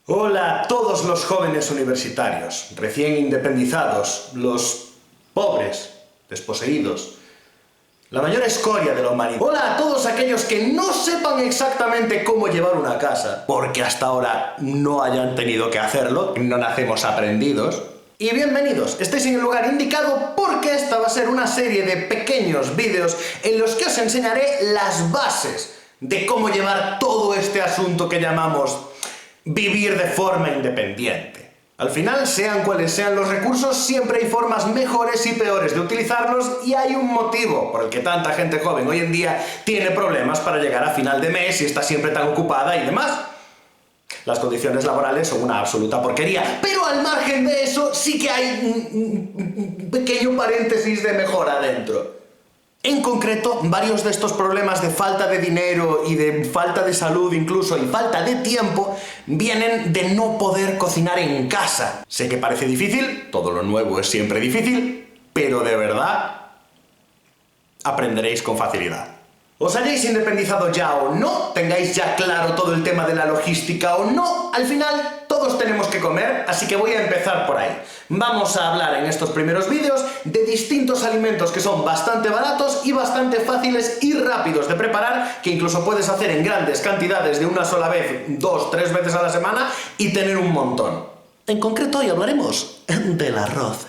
Hola a todos los jóvenes universitarios, recién independizados, los pobres, desposeídos, la mayor escoria de la humanidad. Hola a todos aquellos que no sepan exactamente cómo llevar una casa, porque hasta ahora no hayan tenido que hacerlo, no nacemos aprendidos. Y bienvenidos, estáis en el lugar indicado porque esta va a ser una serie de pequeños vídeos en los que os enseñaré las bases de cómo llevar todo este asunto que llamamos vivir de forma independiente. Al final, sean cuales sean los recursos, siempre hay formas mejores y peores de utilizarlos y hay un motivo por el que tanta gente joven hoy en día tiene problemas para llegar a final de mes y está siempre tan ocupada y demás. Las condiciones laborales son una absoluta porquería, pero al margen de eso sí que hay un pequeño paréntesis de mejora dentro. En concreto, varios de estos problemas de falta de dinero y de falta de salud incluso y falta de tiempo vienen de no poder cocinar en casa. Sé que parece difícil, todo lo nuevo es siempre difícil, pero de verdad aprenderéis con facilidad. Os hayáis independizado ya o no, tengáis ya claro todo el tema de la logística o no, al final todos tenemos que comer, así que voy a empezar por ahí. Vamos a hablar en estos primeros vídeos de distintos alimentos que son bastante baratos y bastante fáciles y rápidos de preparar, que incluso puedes hacer en grandes cantidades de una sola vez, 2, 3 veces a la semana y tener un montón. En concreto hoy hablaremos del arroz.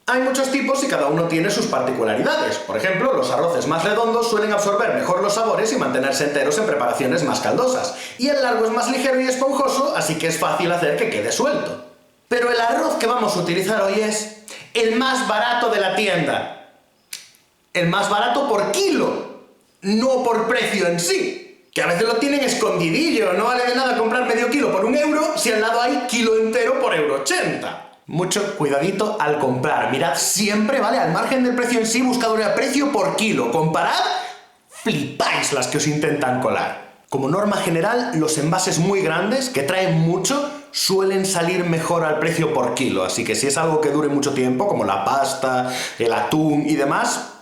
Hay muchos tipos y cada uno tiene sus particularidades. Por ejemplo, los arroces más redondos suelen absorber mejor los sabores y mantenerse enteros en preparaciones más caldosas. Y el largo es más ligero y esponjoso, así que es fácil hacer que quede suelto. Pero el arroz que vamos a utilizar hoy es el más barato de la tienda. El más barato por kilo, no por precio en sí. Que a veces lo tienen escondidillo, no vale de nada comprar medio kilo por €1 si al lado hay kilo entero por €1,80. Mucho cuidadito al comprar, mirad siempre, ¿vale? Al margen del precio en sí, buscad el precio por kilo, comparad, flipáis las que os intentan colar. Como norma general, los envases muy grandes, que traen mucho, suelen salir mejor al precio por kilo, así que si es algo que dure mucho tiempo, como la pasta, el atún y demás,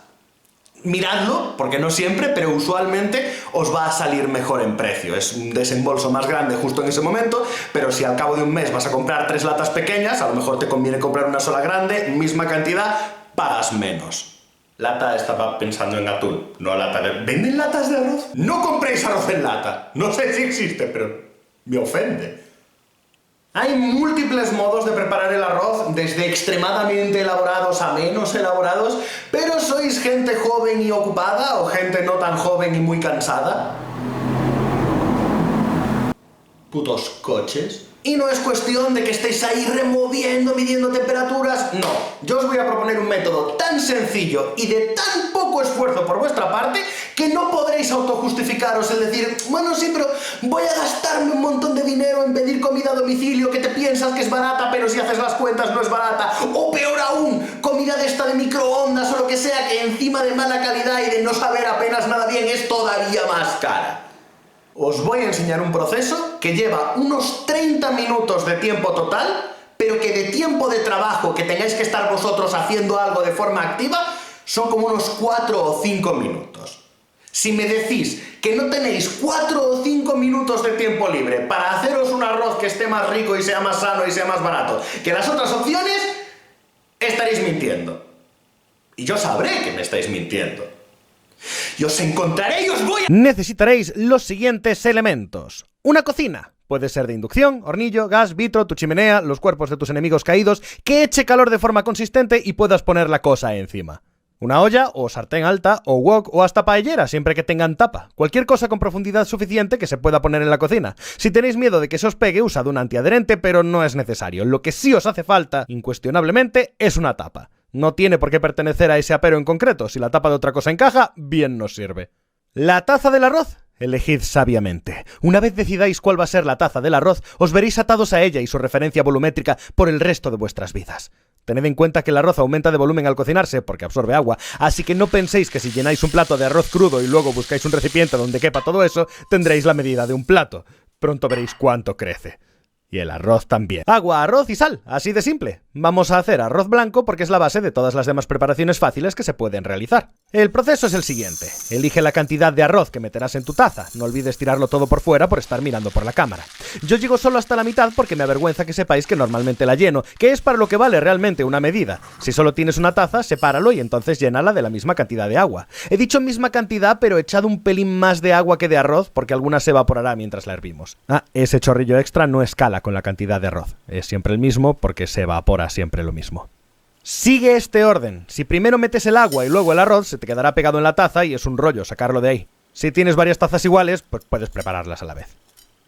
miradlo, porque no siempre, pero usualmente os va a salir mejor en precio. Es un desembolso más grande justo en ese momento, pero si al cabo de un mes vas a comprar 3 latas pequeñas, a lo mejor te conviene comprar una sola grande, misma cantidad, pagas menos. Lata, estaba pensando en atún, no lata de... ¿Venden latas de arroz? No compréis arroz en lata. No sé si existe, pero me ofende. Hay múltiples modos de preparar el arroz, desde extremadamente elaborados a menos elaborados, pero ¿sois gente joven y ocupada o gente no tan joven y muy cansada? Putos coches. Y no es cuestión de que estéis ahí removiendo, midiendo temperaturas, no. Yo os voy a proponer un método tan sencillo y de tan poco esfuerzo por vuestra parte que no podréis autojustificaros, es decir, bueno, sí, pero voy a gastarme un montón de dinero en pedir comida a domicilio que te piensas que es barata, pero si haces las cuentas no es barata. O peor aún, comida de esta de microondas o lo que sea, que encima de mala calidad y de no saber apenas nada bien es todavía más cara. Os voy a enseñar un proceso que lleva unos 30 minutos de tiempo total, pero que de tiempo de trabajo que tengáis que estar vosotros haciendo algo de forma activa, son como unos 4 o 5 minutos. Si me decís que no tenéis 4 o 5 minutos de tiempo libre para haceros un arroz que esté más rico y sea más sano y sea más barato que las otras opciones, estaréis mintiendo. Y yo sabré que me estáis mintiendo. Y os encontraré y os voy a... Necesitaréis los siguientes elementos. Una cocina. Puede ser de inducción, hornillo, gas, vitro, tu chimenea, los cuerpos de tus enemigos caídos, que eche calor de forma consistente y puedas poner la cosa encima. Una olla, o sartén alta, o wok, o hasta paellera, siempre que tengan tapa. Cualquier cosa con profundidad suficiente que se pueda poner en la cocina. Si tenéis miedo de que se os pegue, usad un antiadherente, pero no es necesario. Lo que sí os hace falta, incuestionablemente, es una tapa. No tiene por qué pertenecer a ese apero en concreto. Si la tapa de otra cosa encaja, bien nos sirve. ¿La taza del arroz? Elegid sabiamente. Una vez decidáis cuál va a ser la taza del arroz, os veréis atados a ella y su referencia volumétrica por el resto de vuestras vidas. Tened en cuenta que el arroz aumenta de volumen al cocinarse porque absorbe agua, así que no penséis que si llenáis un plato de arroz crudo y luego buscáis un recipiente donde quepa todo eso, tendréis la medida de un plato. Pronto veréis cuánto crece. Y el arroz también. Agua, arroz y sal, así de simple. Vamos a hacer arroz blanco porque es la base de todas las demás preparaciones fáciles que se pueden realizar. El proceso es el siguiente. Elige la cantidad de arroz que meterás en tu taza. No olvides tirarlo todo por fuera por estar mirando por la cámara. Yo llego solo hasta la mitad porque me avergüenza que sepáis que normalmente la lleno, que es para lo que vale realmente una medida. Si solo tienes una taza, sepáralo y entonces llénala de la misma cantidad de agua. He dicho misma cantidad, pero he echado un pelín más de agua que de arroz porque alguna se evaporará mientras la hervimos. Ese chorrillo extra no escala con la cantidad de arroz. Es siempre el mismo porque se evapora siempre lo mismo. Sigue este orden. Si primero metes el agua y luego el arroz, se te quedará pegado en la taza y es un rollo sacarlo de ahí. Si tienes varias tazas iguales, pues puedes prepararlas a la vez.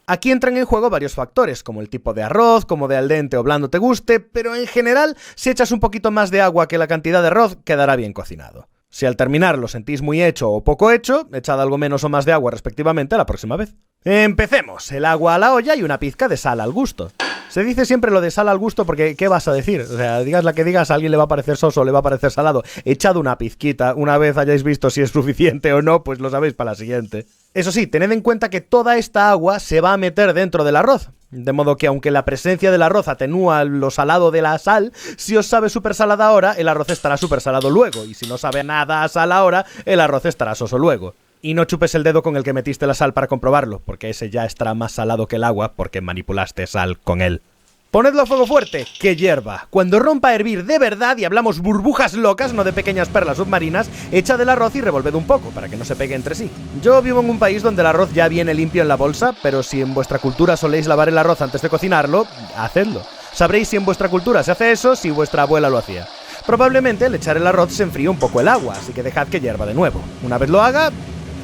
Aquí entran en juego varios factores, como el tipo de arroz, como de al dente o blando te guste, pero en general, si echas un poquito más de agua que la cantidad de arroz, quedará bien cocinado. Si al terminar lo sentís muy hecho o poco hecho, echad algo menos o más de agua respectivamente la próxima vez. Empecemos. El agua a la olla y una pizca de sal al gusto. Se dice siempre lo de sal al gusto porque ¿qué vas a decir? O sea, digas la que digas, a alguien le va a parecer soso o le va a parecer salado. Echad una pizquita, una vez hayáis visto si es suficiente o no, pues lo sabéis para la siguiente. Eso sí, tened en cuenta que toda esta agua se va a meter dentro del arroz. De modo que aunque la presencia del arroz atenúa lo salado de la sal, si os sabe súper salada ahora, el arroz estará súper salado luego. Y si no sabe nada a sal ahora, el arroz estará soso luego. Y no chupes el dedo con el que metiste la sal para comprobarlo, porque ese ya estará más salado que el agua porque manipulaste sal con él. Ponedlo a fuego fuerte, que hierva. Cuando rompa a hervir de verdad, y hablamos burbujas locas, no de pequeñas perlas submarinas, echad el arroz y revolved un poco, para que no se pegue entre sí. Yo vivo en un país donde el arroz ya viene limpio en la bolsa, pero si en vuestra cultura soléis lavar el arroz antes de cocinarlo, hacedlo. Sabréis si en vuestra cultura se hace eso, si vuestra abuela lo hacía. Probablemente al echar el arroz se enfríe un poco el agua, así que dejad que hierva de nuevo. Una vez lo haga,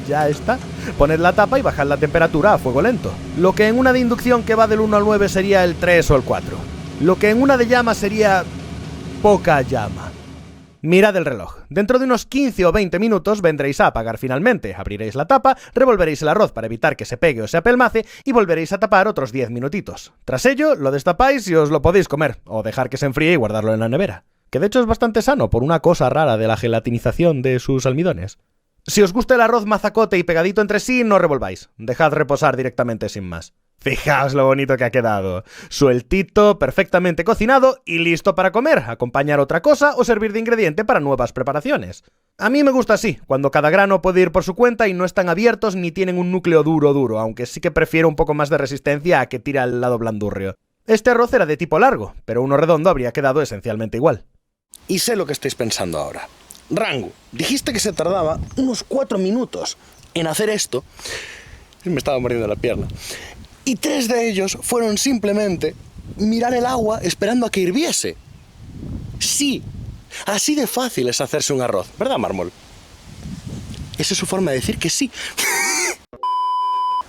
ya está. Poned la tapa y bajad la temperatura a fuego lento. Lo que en una de inducción que va del 1 al 9 sería el 3 o el 4. Lo que en una de llama sería poca llama. Mirad el reloj. Dentro de unos 15 o 20 minutos vendréis a apagar finalmente. Abriréis la tapa, revolveréis el arroz para evitar que se pegue o se apelmace y volveréis a tapar otros 10 minutitos. Tras ello, lo destapáis y os lo podéis comer, o dejar que se enfríe y guardarlo en la nevera. Que de hecho es bastante sano por una cosa rara de la gelatinización de sus almidones. Si os gusta el arroz mazacote y pegadito entre sí, no revolváis. Dejad reposar directamente sin más. Fijaos lo bonito que ha quedado. Sueltito, perfectamente cocinado y listo para comer, acompañar otra cosa o servir de ingrediente para nuevas preparaciones. A mí me gusta así, cuando cada grano puede ir por su cuenta y no están abiertos ni tienen un núcleo duro, aunque sí que prefiero un poco más de resistencia a que tire al lado blandurrio. Este arroz era de tipo largo, pero uno redondo habría quedado esencialmente igual. Y sé lo que estáis pensando ahora. Rangu, dijiste que se tardaba unos 4 minutos en hacer esto. Me estaba mordiendo la pierna. Y 3 de ellos fueron simplemente mirar el agua esperando a que hirviese. Sí, así de fácil es hacerse un arroz, ¿verdad, Mármol? Esa es su forma de decir que sí.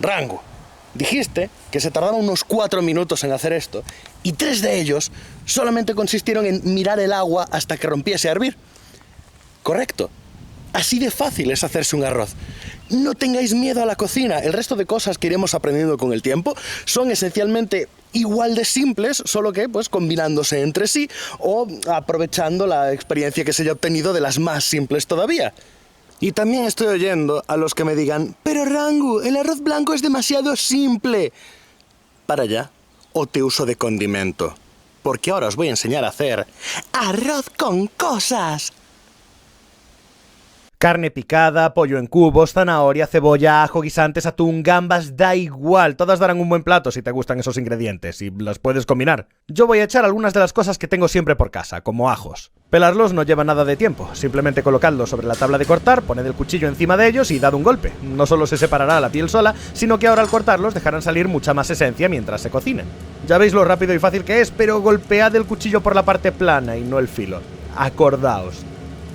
Rangu, dijiste que se tardaba unos 4 minutos en hacer esto y 3 de ellos solamente consistieron en mirar el agua hasta que rompiese a hervir. Correcto. Así de fácil es hacerse un arroz. No tengáis miedo a la cocina. El resto de cosas que iremos aprendiendo con el tiempo son esencialmente igual de simples, solo que pues combinándose entre sí o aprovechando la experiencia que se haya obtenido de las más simples todavía. Y también estoy oyendo a los que me digan, pero Rangu, el arroz blanco es demasiado simple. Para allá, o te uso de condimento. Porque ahora os voy a enseñar a hacer arroz con cosas. Carne picada, pollo en cubos, zanahoria, cebolla, ajo, guisantes, atún, gambas, da igual. Todas darán un buen plato si te gustan esos ingredientes y las puedes combinar. Yo voy a echar algunas de las cosas que tengo siempre por casa, como ajos. Pelarlos no lleva nada de tiempo, simplemente colocadlos sobre la tabla de cortar, poned el cuchillo encima de ellos y dad un golpe. No solo se separará la piel sola, sino que ahora al cortarlos dejarán salir mucha más esencia mientras se cocinen. Ya veis lo rápido y fácil que es, pero golpead el cuchillo por la parte plana y no el filo. Acordaos.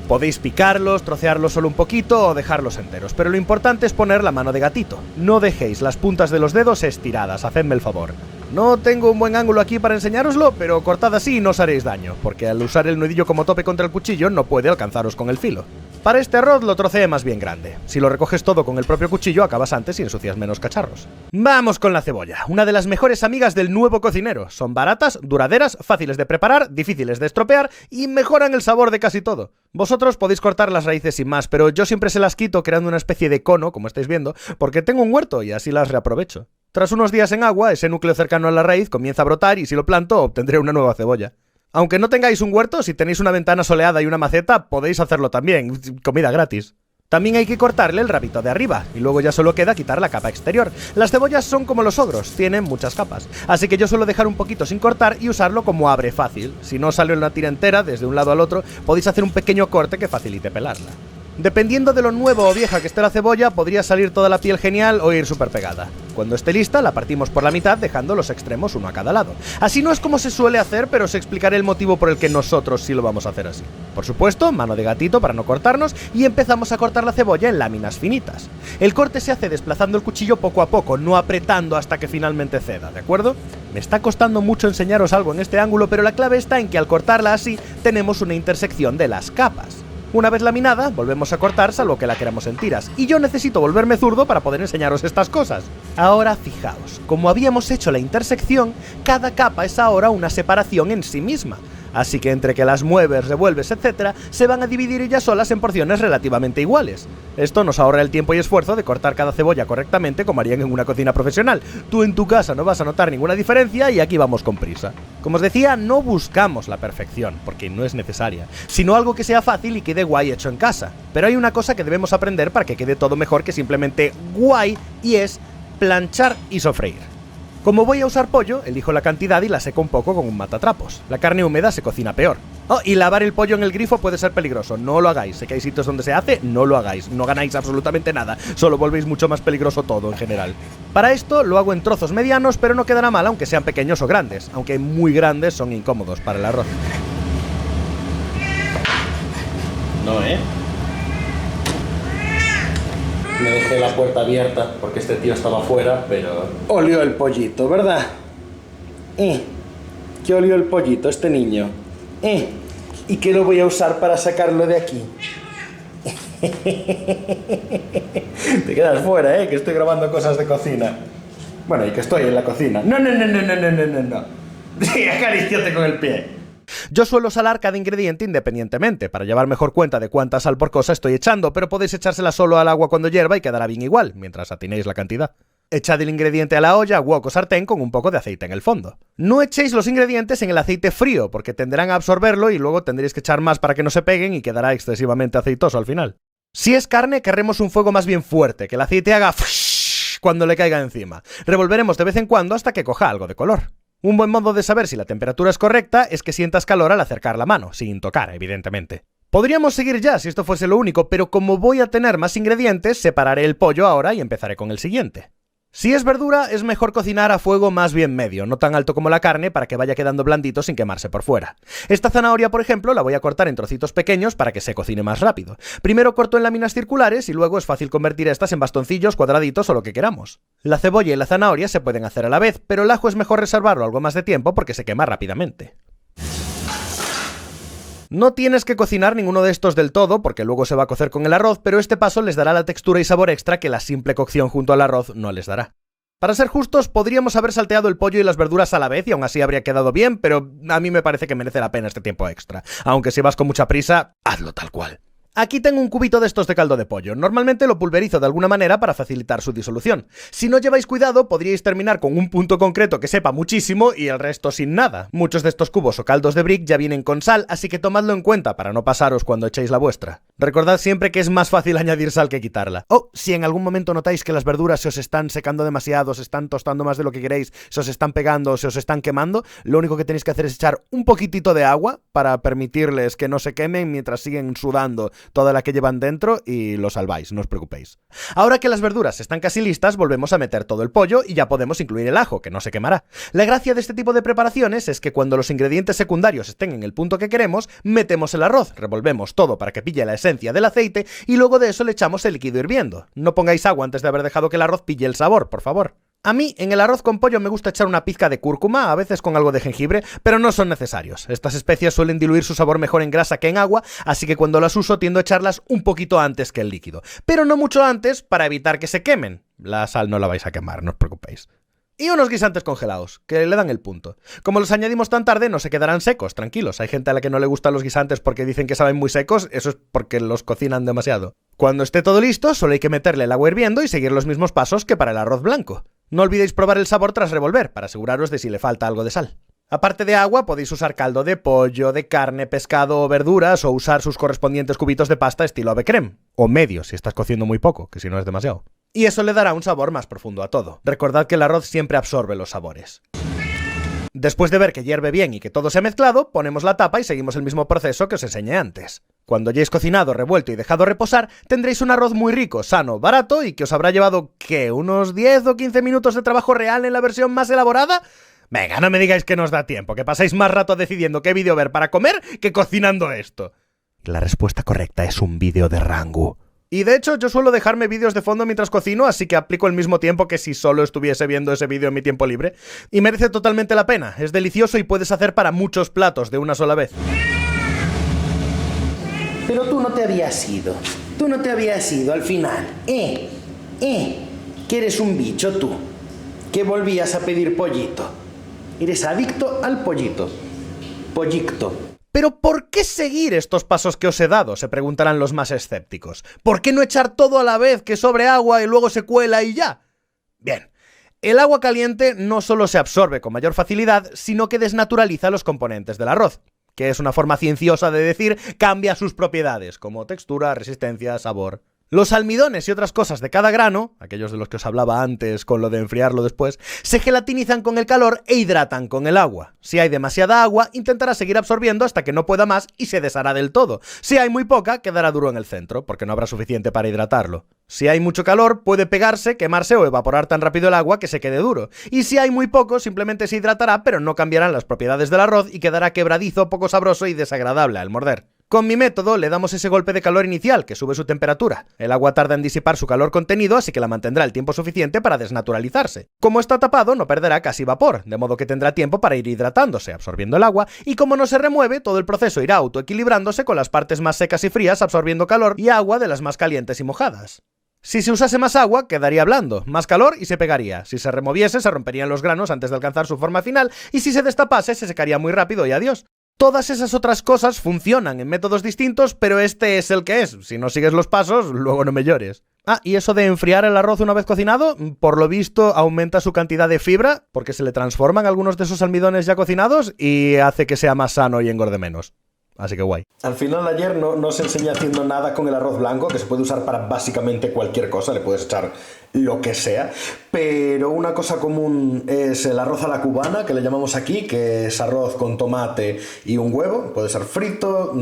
Podéis picarlos, trocearlos solo un poquito o dejarlos enteros, pero lo importante es poner la mano de gatito. No dejéis las puntas de los dedos estiradas, hacedme el favor. No tengo un buen ángulo aquí para enseñároslo, pero cortad así y no os haréis daño, porque al usar el nudillo como tope contra el cuchillo no puede alcanzaros con el filo. Para este arroz lo troceé más bien grande. Si lo recoges todo con el propio cuchillo acabas antes y ensucias menos cacharros. Vamos con la cebolla, una de las mejores amigas del nuevo cocinero. Son baratas, duraderas, fáciles de preparar, difíciles de estropear y mejoran el sabor de casi todo. Vosotros podéis cortar las raíces sin más, pero yo siempre se las quito creando una especie de cono, como estáis viendo, porque tengo un huerto y así las reaprovecho. Tras unos días en agua, ese núcleo cercano a la raíz comienza a brotar y si lo planto obtendré una nueva cebolla. Aunque no tengáis un huerto, si tenéis una ventana soleada y una maceta, podéis hacerlo también, comida gratis. También hay que cortarle el rabito de arriba, y luego ya solo queda quitar la capa exterior. Las cebollas son como los ogros, tienen muchas capas, así que yo suelo dejar un poquito sin cortar y usarlo como abre fácil. Si no sale una tira entera, desde un lado al otro, podéis hacer un pequeño corte que facilite pelarla. Dependiendo de lo nuevo o vieja que esté la cebolla, podría salir toda la piel genial o ir súper pegada. Cuando esté lista, la partimos por la mitad dejando los extremos uno a cada lado. Así no es como se suele hacer, pero os explicaré el motivo por el que nosotros sí lo vamos a hacer así. Por supuesto, mano de gatito para no cortarnos, y empezamos a cortar la cebolla en láminas finitas. El corte se hace desplazando el cuchillo poco a poco, no apretando hasta que finalmente ceda, ¿de acuerdo? Me está costando mucho enseñaros algo en este ángulo, pero la clave está en que al cortarla así, tenemos una intersección de las capas. Una vez laminada, volvemos a cortar salvo que la queramos en tiras, y yo necesito volverme zurdo para poder enseñaros estas cosas. Ahora fijaos, como habíamos hecho la intersección, cada capa es ahora una separación en sí misma. Así que entre que las mueves, revuelves, etc., se van a dividir ellas solas en porciones relativamente iguales. Esto nos ahorra el tiempo y esfuerzo de cortar cada cebolla correctamente como harían en una cocina profesional. Tú en tu casa no vas a notar ninguna diferencia y aquí vamos con prisa. Como os decía, no buscamos la perfección, porque no es necesaria, sino algo que sea fácil y quede guay hecho en casa. Pero hay una cosa que debemos aprender para que quede todo mejor que simplemente guay, y es planchar y sofreír. Como voy a usar pollo, elijo la cantidad y la seco un poco con un matatrapos. La carne húmeda se cocina peor. Oh, y lavar el pollo en el grifo puede ser peligroso, no lo hagáis. Sé que hay sitios donde se hace, no lo hagáis. No ganáis absolutamente nada, solo volvéis mucho más peligroso todo en general. Para esto lo hago en trozos medianos, pero no quedará mal aunque sean pequeños o grandes, aunque muy grandes son incómodos para el arroz. No, me dejé la puerta abierta porque este tío estaba afuera, pero... Olió el pollito, ¿verdad? ¿Qué olió el pollito este niño? ¿Y qué lo voy a usar para sacarlo de aquí? Te quedas fuera, que estoy grabando cosas de cocina. Bueno, y que estoy en la cocina. No. Sí, acaríciate con el pie. Yo suelo salar cada ingrediente independientemente, para llevar mejor cuenta de cuánta sal por cosa estoy echando, pero podéis echársela solo al agua cuando hierva y quedará bien igual, mientras atinéis la cantidad. Echad el ingrediente a la olla, wok o sartén con un poco de aceite en el fondo. No echéis los ingredientes en el aceite frío, porque tenderán a absorberlo y luego tendréis que echar más para que no se peguen y quedará excesivamente aceitoso al final. Si es carne, querremos un fuego más bien fuerte, que el aceite haga cuando le caiga encima. Revolveremos de vez en cuando hasta que coja algo de color. Un buen modo de saber si la temperatura es correcta es que sientas calor al acercar la mano, sin tocar, evidentemente. Podríamos seguir ya si esto fuese lo único, pero como voy a tener más ingredientes, separaré el pollo ahora y empezaré con el siguiente. Si es verdura, es mejor cocinar a fuego más bien medio, no tan alto como la carne, para que vaya quedando blandito sin quemarse por fuera. Esta zanahoria, por ejemplo, la voy a cortar en trocitos pequeños para que se cocine más rápido. Primero corto en láminas circulares y luego es fácil convertir estas en bastoncillos, cuadraditos o lo que queramos. La cebolla y la zanahoria se pueden hacer a la vez, pero el ajo es mejor reservarlo algo más de tiempo porque se quema rápidamente. No tienes que cocinar ninguno de estos del todo, porque luego se va a cocer con el arroz, pero este paso les dará la textura y sabor extra que la simple cocción junto al arroz no les dará. Para ser justos, podríamos haber salteado el pollo y las verduras a la vez y aún así habría quedado bien, pero a mí me parece que merece la pena este tiempo extra. Aunque si vas con mucha prisa, hazlo tal cual. Aquí tengo un cubito de estos de caldo de pollo. Normalmente lo pulverizo de alguna manera para facilitar su disolución. Si no lleváis cuidado, podríais terminar con un punto concreto que sepa muchísimo y el resto sin nada. Muchos de estos cubos o caldos de brick ya vienen con sal, así que tomadlo en cuenta para no pasaros cuando echéis la vuestra. Recordad siempre que es más fácil añadir sal que quitarla. O, si en algún momento notáis que las verduras se os están secando demasiado, se están tostando más de lo que queréis, se os están pegando o se os están quemando, lo único que tenéis que hacer es echar un poquitito de agua para permitirles que no se quemen mientras siguen sudando toda la que llevan dentro y lo salváis, no os preocupéis. Ahora que las verduras están casi listas, volvemos a meter todo el pollo y ya podemos incluir el ajo, que no se quemará. La gracia de este tipo de preparaciones es que cuando los ingredientes secundarios estén en el punto que queremos, metemos el arroz, revolvemos todo para que pille la esencia del aceite y luego de eso le echamos el líquido hirviendo. No pongáis agua antes de haber dejado que el arroz pille el sabor, por favor. A mí, en el arroz con pollo me gusta echar una pizca de cúrcuma, a veces con algo de jengibre, pero no son necesarios. Estas especias suelen diluir su sabor mejor en grasa que en agua, así que cuando las uso tiendo a echarlas un poquito antes que el líquido. Pero no mucho antes para evitar que se quemen. La sal no la vais a quemar, no os preocupéis. Y unos guisantes congelados, que le dan el punto. Como los añadimos tan tarde, no se quedarán secos, tranquilos. Hay gente a la que no le gustan los guisantes porque dicen que saben muy secos, eso es porque los cocinan demasiado. Cuando esté todo listo, solo hay que meterle el agua hirviendo y seguir los mismos pasos que para el arroz blanco. No olvidéis probar el sabor tras revolver, para aseguraros de si le falta algo de sal. Aparte de agua, podéis usar caldo de pollo, de carne, pescado o verduras, o usar sus correspondientes cubitos de pasta estilo ave creme. O medio, si estás cociendo muy poco, que si no es demasiado. Y eso le dará un sabor más profundo a todo. Recordad que el arroz siempre absorbe los sabores. Después de ver que hierve bien y que todo se ha mezclado, ponemos la tapa y seguimos el mismo proceso que os enseñé antes. Cuando hayáis cocinado, revuelto y dejado reposar, tendréis un arroz muy rico, sano, barato y que os habrá llevado, ¿qué? ¿Unos 10 o 15 minutos de trabajo real en la versión más elaborada? Venga, no me digáis que no os da tiempo, que pasáis más rato decidiendo qué vídeo ver para comer que cocinando esto. La respuesta correcta es un vídeo de Rangu. Y de hecho, yo suelo dejarme vídeos de fondo mientras cocino, así que aplico el mismo tiempo que si solo estuviese viendo ese vídeo en mi tiempo libre. Y merece totalmente la pena, es delicioso y puedes hacer para muchos platos de una sola vez. Pero tú no te habías ido. Tú no te habías ido al final. Que eres un bicho tú. Que volvías a pedir pollito. Eres adicto al pollito. Pollito. ¿Pero por qué seguir estos pasos que os he dado?, se preguntarán los más escépticos. ¿Por qué no echar todo a la vez, que sobre agua y luego se cuela y ya? Bien, el agua caliente no solo se absorbe con mayor facilidad, sino que desnaturaliza los componentes del arroz, que es una forma cienciosa de decir cambia sus propiedades, como textura, resistencia, sabor. Los almidones y otras cosas de cada grano, aquellos de los que os hablaba antes con lo de enfriarlo después, se gelatinizan con el calor e hidratan con el agua. Si hay demasiada agua, intentará seguir absorbiendo hasta que no pueda más y se deshará del todo. Si hay muy poca, quedará duro en el centro, porque no habrá suficiente para hidratarlo. Si hay mucho calor, puede pegarse, quemarse o evaporar tan rápido el agua que se quede duro. Y si hay muy poco, simplemente se hidratará, pero no cambiarán las propiedades del arroz y quedará quebradizo, poco sabroso y desagradable al morder. Con mi método le damos ese golpe de calor inicial que sube su temperatura. El agua tarda en disipar su calor contenido, así que la mantendrá el tiempo suficiente para desnaturalizarse. Como está tapado, no perderá casi vapor, de modo que tendrá tiempo para ir hidratándose, absorbiendo el agua, y como no se remueve, todo el proceso irá autoequilibrándose con las partes más secas y frías absorbiendo calor y agua de las más calientes y mojadas. Si se usase más agua, quedaría blando, más calor y se pegaría. Si se removiese, se romperían los granos antes de alcanzar su forma final, y si se destapase, se secaría muy rápido y adiós. Todas esas otras cosas funcionan en métodos distintos, pero este es el que es. Si no sigues los pasos, luego no me llores. Ah, y eso de enfriar el arroz una vez cocinado, por lo visto aumenta su cantidad de fibra, porque se le transforman algunos de esos almidones ya cocinados y hace que sea más sano y engorde menos. Así que guay. Al final ayer no os enseñé haciendo nada con el arroz blanco, que se puede usar para básicamente cualquier cosa, le puedes echar lo que sea, pero una cosa común es el arroz a la cubana, que le llamamos aquí, que es arroz con tomate y un huevo. Puede ser frito,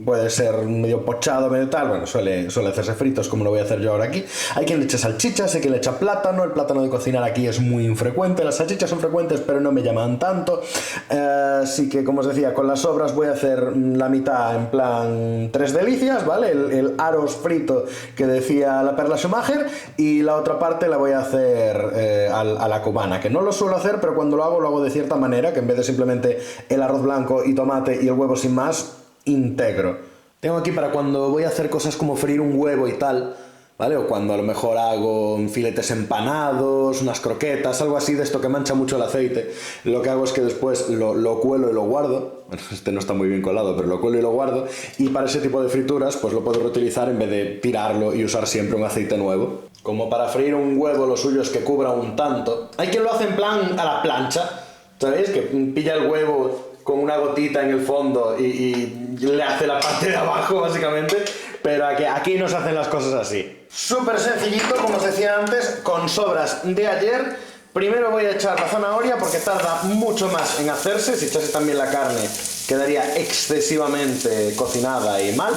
puede ser medio pochado, medio tal, bueno, suele hacerse fritos como lo voy a hacer yo ahora aquí. Hay quien le echa salchichas, hay quien le echa plátano. El plátano de cocinar aquí es muy infrecuente, las salchichas son frecuentes pero no me llaman tanto, así que como os decía, con las sobras voy a hacer la mitad en plan tres delicias, ¿vale? El aros frito que decía la Perla Schumacher, y la otra parte la voy a hacer a la cubana, que no lo suelo hacer, pero cuando lo hago de cierta manera, que en vez de simplemente el arroz blanco y tomate y el huevo sin más, integro. Tengo aquí para cuando voy a hacer cosas como freír un huevo y tal, ¿vale? O cuando a lo mejor hago filetes empanados, unas croquetas, algo así de esto que mancha mucho el aceite. Lo que hago es que después lo cuelo y lo guardo. Bueno, este no está muy bien colado, pero lo cuelo y lo guardo. Y para ese tipo de frituras, pues lo puedo reutilizar en vez de tirarlo y usar siempre un aceite nuevo. Como para freír un huevo, lo suyo es que cubra un tanto. Hay quien lo hace en plan a la plancha, ¿sabéis? Que pilla el huevo con una gotita en el fondo y le hace la parte de abajo, básicamente. Pero aquí no se hacen las cosas así. Súper sencillito, como os decía antes, con sobras de ayer. Primero voy a echar la zanahoria porque tarda mucho más en hacerse. Si echase también la carne, quedaría excesivamente cocinada y mal.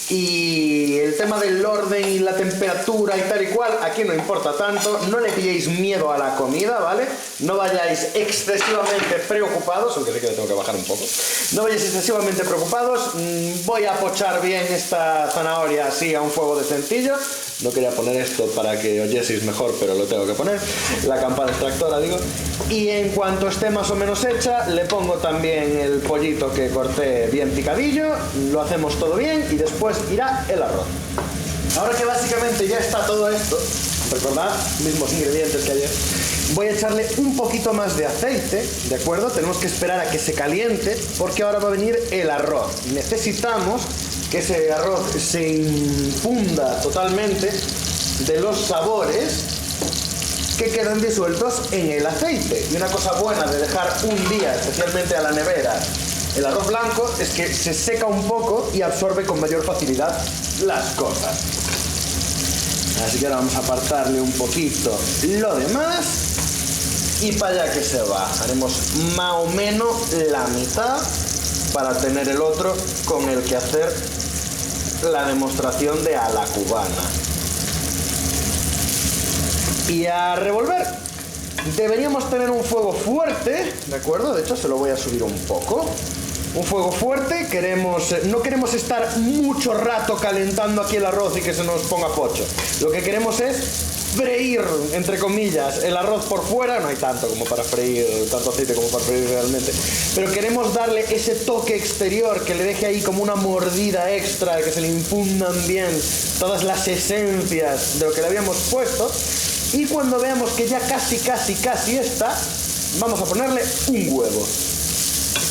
Y el tema del orden y la temperatura y tal y cual, aquí no importa tanto. No le pilléis miedo a la comida, ¿vale? No vayáis excesivamente preocupados, aunque sé que le tengo que bajar un poco. No vayáis excesivamente preocupados. Voy a pochar bien esta zanahoria así a un fuego decentillo. No quería poner esto para que oyeseis mejor, pero lo tengo que poner. La campana extractora, digo. Y en cuanto esté más o menos hecha, le pongo también el pollito que corté bien picadillo. Lo hacemos todo bien y después irá el arroz. Ahora que básicamente ya está todo esto, recordad, mismos ingredientes que ayer, voy a echarle un poquito más de aceite, ¿de acuerdo? Tenemos que esperar a que se caliente porque ahora va a venir el arroz. Necesitamos que ese arroz se infunda totalmente de los sabores que quedan disueltos en el aceite. Y una cosa buena de dejar un día, especialmente a la nevera, el arroz blanco es que se seca un poco y absorbe con mayor facilidad las cosas. Así que ahora vamos a apartarle un poquito lo demás y para allá que se va. Haremos más o menos la mitad para tener el otro con el que hacer la demostración de a la cubana. Y a revolver. Deberíamos tener un fuego fuerte, ¿de acuerdo? De hecho, se lo voy a subir un poco. Un fuego fuerte, no queremos estar mucho rato calentando aquí el arroz y que se nos ponga pocho. Lo que queremos es freír, entre comillas, el arroz por fuera. No hay tanto como para freír, tanto aceite como para freír realmente. Pero queremos darle ese toque exterior que le deje ahí como una mordida extra, que se le infundan bien todas las esencias de lo que le habíamos puesto. Y cuando veamos que ya casi está, vamos a ponerle un huevo.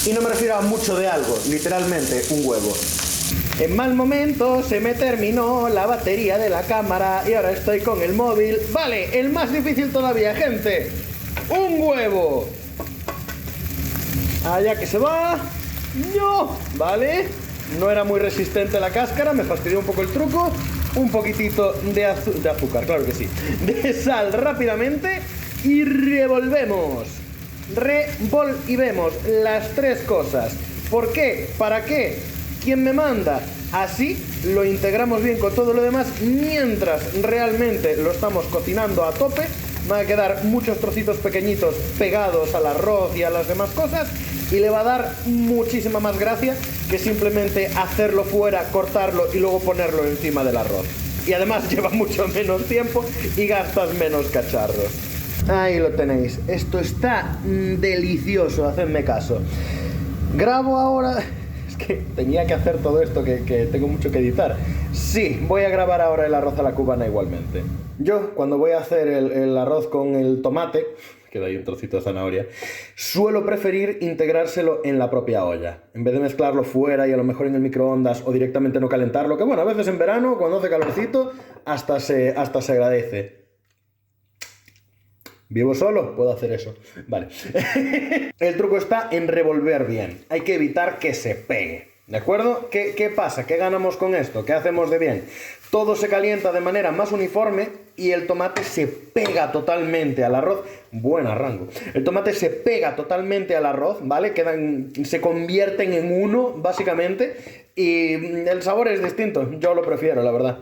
Y no me refiero a mucho de algo, literalmente un huevo. En mal momento se me terminó la batería de la cámara y ahora estoy con el móvil. Vale, el más difícil todavía, gente. Un huevo. Allá que se va. No, vale. No era muy resistente la cáscara, me fastidió un poco el truco. Un poquitito de azúcar, claro que sí. De sal rápidamente y revolvemos. Revolvemos las tres cosas. ¿Por qué? ¿Para qué? ¿Quién me manda? Así lo integramos bien con todo lo demás. Mientras realmente lo estamos cocinando a tope, van a quedar muchos trocitos pequeñitos pegados al arroz y a las demás cosas, y le va a dar muchísima más gracia que simplemente hacerlo fuera, cortarlo y luego ponerlo encima del arroz. Y además lleva mucho menos tiempo y gastas menos cacharros. Ahí lo tenéis. Esto está delicioso, hacedme caso. Grabo ahora. Es que tenía que hacer todo esto que tengo mucho que editar. Sí, voy a grabar ahora el arroz a la cubana igualmente. Yo, cuando voy a hacer el arroz con el tomate, queda ahí un trocito de zanahoria, suelo preferir integrárselo en la propia olla, en vez de mezclarlo fuera y a lo mejor en el microondas o directamente no calentarlo, que bueno, a veces en verano, cuando hace calorcito, hasta se agradece. ¿Vivo solo? Puedo hacer eso. Vale. El truco está en revolver bien. Hay que evitar que se pegue. ¿De acuerdo? ¿Qué pasa? ¿Qué ganamos con esto? ¿Qué hacemos de bien? Todo se calienta de manera más uniforme y el tomate se pega totalmente al arroz. Buen arranco. El tomate se pega totalmente al arroz, ¿vale? Se convierten en uno, básicamente. Y el sabor es distinto. Yo lo prefiero, la verdad.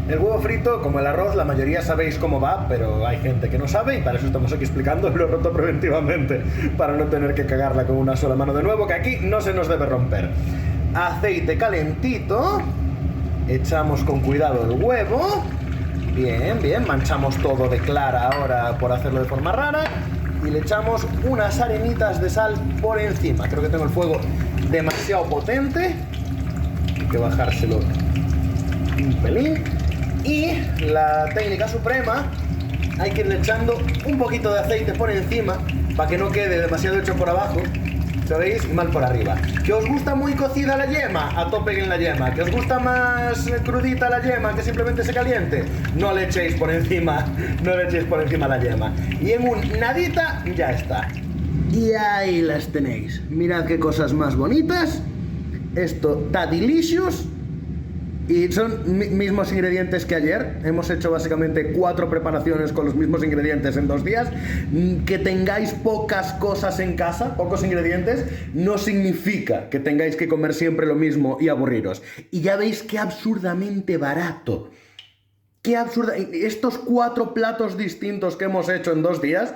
El huevo frito, como el arroz, la mayoría sabéis cómo va, pero hay gente que no sabe y para eso estamos aquí explicando. Lo he roto preventivamente para no tener que cagarla con una sola mano de nuevo, que aquí no se nos debe romper. Aceite calentito. Echamos con cuidado el huevo. Bien, bien. Manchamos todo de clara ahora por hacerlo de forma rara. Y le echamos unas arenitas de sal por encima. Creo que tengo el fuego demasiado potente. Hay que bajárselo un pelín. Y la técnica suprema, hay que irle echando un poquito de aceite por encima para que no quede demasiado hecho por abajo, ¿sabéis? Y mal por arriba. ¿Que os gusta muy cocida la yema? A tope en la yema. ¿Que os gusta más crudita la yema, que simplemente se caliente? No le echéis por encima, no le echéis por encima la yema. Y en un nadita ya está. Y ahí las tenéis. Mirad qué cosas más bonitas. Esto está delicious. Y son mismos ingredientes que ayer. Hemos hecho básicamente 4 preparaciones con los mismos ingredientes en 2 días. Que tengáis pocas cosas en casa, pocos ingredientes, no significa que tengáis que comer siempre lo mismo y aburriros. Y ya veis qué absurdamente barato. Qué absurda. Estos 4 platos distintos que hemos hecho en 2 días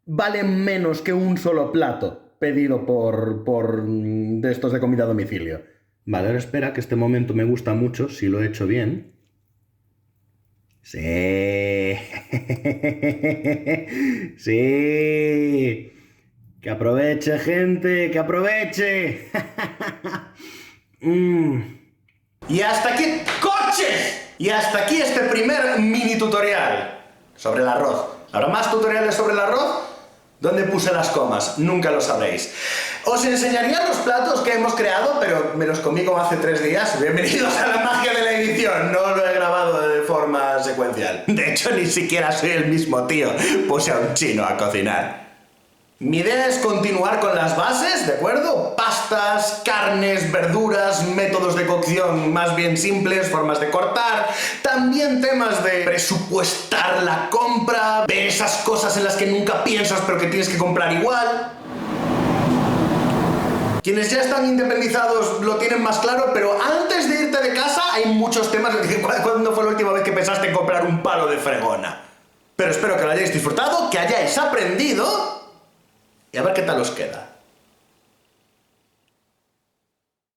valen menos que un solo plato pedido por de estos de comida a domicilio. Vale, ahora espera, que este momento me gusta mucho, si lo he hecho bien. Sí. Sí. Que aproveche, gente, que aproveche. Y hasta aquí, ¡coches! Y hasta aquí este primer mini tutorial sobre el arroz. ¿Habrá más tutoriales sobre el arroz? ¿Dónde puse las comas? Nunca lo sabréis. Os enseñaría los platos que hemos creado, pero me los comí como hace 3 días. Bienvenidos a la magia de la edición. No lo he grabado de forma secuencial. De hecho, ni siquiera soy el mismo tío. Puse a un chino a cocinar. Mi idea es continuar con las bases, ¿de acuerdo? Pastas, carnes, verduras, métodos de cocción más bien simples, formas de cortar, también temas de presupuestar la compra, ver esas cosas en las que nunca piensas pero que tienes que comprar igual. Quienes ya están independizados lo tienen más claro, pero antes de irte de casa hay muchos temas. ¿Cuándo fue la última vez que pensaste en comprar un palo de fregona? Pero espero que lo hayáis disfrutado, que hayáis aprendido y a ver qué tal os queda.